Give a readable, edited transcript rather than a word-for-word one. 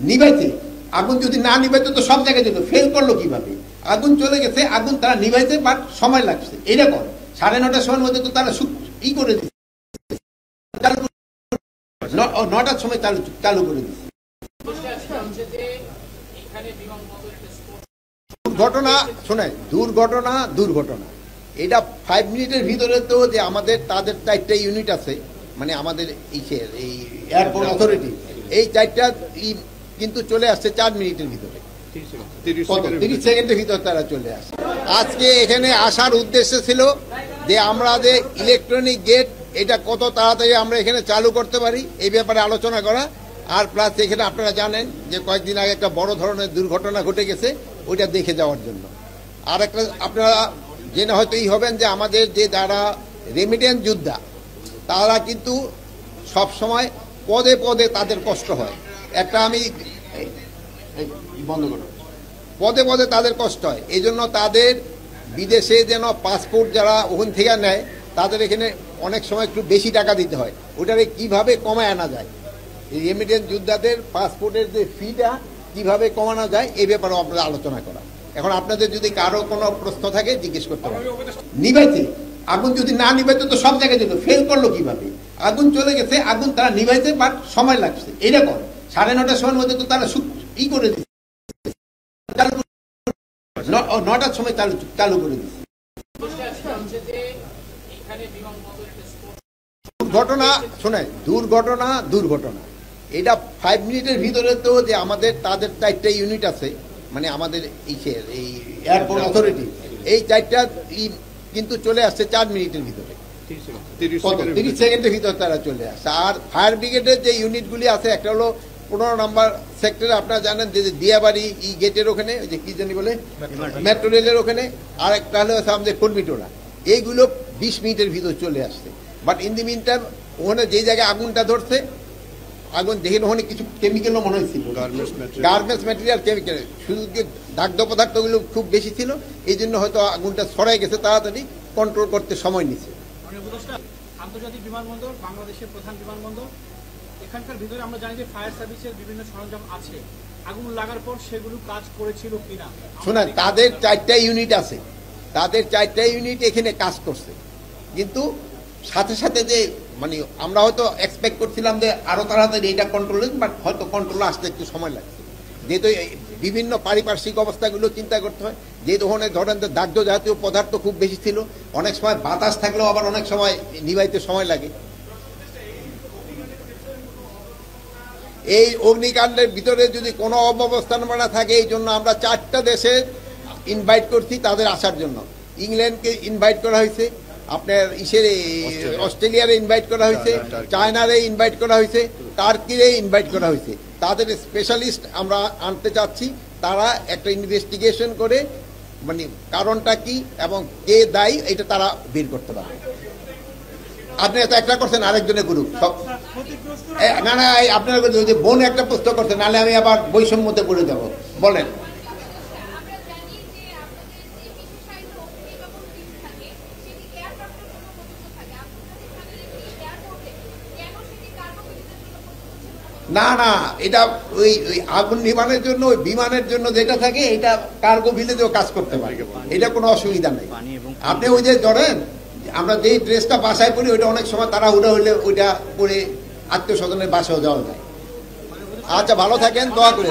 নিভাইতে আগুন যদি না নিভাইতে তো সব জায়গায় যেত, ফেল করলো কিভাবে? আগুন চলে গেছে, আগুন তারা নিভাইতে বাট সময় লাগছে। এরকম 9:30টার সময়ের মধ্যে তো তারা ই করে দিচ্ছে, 9টার সময় চালু করে দিচ্ছে। দুর্ঘটনা শোনে, দুর্ঘটনা এটা 5 মিনিটের ভিতরে তো যে আমাদের তাদের 4টা ইউনিট আছে, মানে আমাদের এই এয়ারপোর্ট অথরিটি, এই 4টা কিন্তু চলে আসছে 4 মিনিটের ভিতরে, 30 সেকেন্ডের ভিতরে তারা চলে আসে। আজকে এখানে আসার উদ্দেশ্য ছিল যে আমরা যে ইলেকট্রনিক গেট এটা কত তাড়াতাড়ি আমরা এখানে চালু করতে পারি এই ব্যাপারে আলোচনা করা, আর প্লাস এখানে আপনারা জানেন যে কয়েকদিন আগে একটা বড় ধরনের দুর্ঘটনা ঘটে গেছে, ওইটা দেখে যাওয়ার জন্য। আর একটা আপনারা জেনে হয়তো হবেন যে আমাদের যে যারা রেমিটেন্স যোদ্ধা তারা কিন্তু সব সময় পদে পদে তাদের কষ্ট হয়। একটা আমি বন্ধ করো, পদে পদে তাদের কষ্ট হয়, এই জন্য তাদের বিদেশে যেন পাসপোর্ট যারা ওখান থেকে নেয় তাদের এখানে অনেক সময় একটু বেশি টাকা দিতে হয়, ওটারে কিভাবে কমায় আনা যায়, এই রেমিটেন্স যোদ্ধাদের পাসপোর্টের যে ফিটা কিভাবে কমানো যায় এই ব্যাপারে আপনারা আলোচনা করা। এখন আপনাদের যদি কারো কোনো প্রশ্ন থাকে জিজ্ঞেস করতে পারেন। নিভাইতে আগুন যদি না নিভাইতে তো সব জায়গায় যেত, ফেল করলো কিভাবে? আগুন চলে গেছে, আগুন তারা নিভাইতে বাট সময় লাগছে। এরকম 9:30টার সময়ের মধ্যে তো তারা ই করে দিচ্ছে, 9টার সময় চালু করে দিচ্ছে। দুর্ঘটনা শোনে, দুর্ঘটনা এটা 5 মিনিটের ভিতরে তো যে আমাদের তাদের 4টা ইউনিট আছে, মানে আমাদের এই এয়ারপোর্ট অথরিটি, এই 4টা কিন্তু চলে আসছে 4 মিনিটের ভিতরে, 30 সেকেন্ডের ভিতরে তারা চলে আসছে। আর ফায়ার ব্রিগেডের যে ইউনিটগুলি আছে, একটা হলো 15 নম্বর সেক্টরে, আপনারা জানেন যে দিয়াবাড়ি ই গেটের ওখানে, ওই যে কি জানি বলে মেট্রো রেলের ওখানে, আর একটা হলো আমাদের কর্মীটোলা, এইগুলো 20 মিনিটের ভিতর চলে আসছে। But in the meantime ওখানে যে জায়গায় আগুনটা ধরছে, আগুন দেখেন ওখানে কিছু কেমিক্যালও মনে হয়েছিল, গার্মেন্টস ম্যাটেরিয়াল কেমিক্যাল, শুধু দাগ্ধ পদার্থগুলো খুব বেশি ছিল, এই জন্য হয়তো আগুনটা ছড়াই গেছে, তাড়াতাড়ি কন্ট্রোল করতে সময় নিচ্ছে। আন্তর্জাতিক বিমানবন্দর, বাংলাদেশের প্রধান বিমানবন্দর, এখানকার ভিতরে আমরা জানি যে ফায়ার সার্ভিসের বিভিন্ন সরঞ্জাম আছে, আগুন লাগার পর সেগুলো কাজ করেছিল কিনা? শোনেন, তাদের 4টা ইউনিট আছে, তাদের 4টা ইউনিট এখানে কাজ করছে, কিন্তু সাথে সাথে যে মানে আমরা হয়তো এক্সপেক্ট করছিলাম যে আরো তাড়াতাড়ি এটা কন্ট্রোল, বাট হয়তো কন্ট্রোল আসতে একটু সময় লাগছে, যেহেতু বিভিন্ন পারিপার্শ্বিক অবস্থাগুলো চিন্তা করতে হয়, যে ধরনের ধরেন দাগ্ধ জাতীয় পদার্থ খুব বেশি ছিল, অনেক সময় বাতাস থাকলেও আবার অনেক সময় নিভাইতে সময় লাগে। এই অগ্নিকাণ্ডের ভিতরে যদি কোনো অব্যবস্থাপনা থাকে, এই জন্য আমরা 4টা দেশে ইনভাইট করছি তাদের আসার জন্য। ইংল্যান্ডকে ইনভাইট করা হয়েছে, আপনার অস্ট্রেলিয়ারে ইনভাইট করা হয়েছে, চায়নারে ইনভাইট করা হয়েছে, টার্কিরে ইনভাইট করা হয়েছে। তাদের স্পেশালিস্ট আমরা আনতে চাচ্ছি, তারা একটা ইনভেস্টিগেশন করে মানে কারণটা কি এবং কে দায়ী এটা তারা বের করতে পারবে। আপনি এত একটা করছেন, আরেকজনের গ্রুপ সব না না, আপনার বোন একটা প্রশ্ন করছেন, নাহলে আমি আবার বৈষম্যতে পড়ে যাব। বলেন। না না, এটা ওই আগুন নিবানের জন্য ওই বিমানের জন্য যেটা থাকে এটা কার্গো ভিলেজেও কাজ করতে পারে, এটা কোনো অসুবিধা নেই। আপনি ওই যে ধরেন আমরা যেই ড্রেসটা বাসায় পরি, ওইটা অনেক সময় তারা উড়ে হইলে ওইটা পরে আত্মীয় স্বজনের বাসাও যাওয়া যায়। আচ্ছা, ভালো থাকেন, দোয়া করে।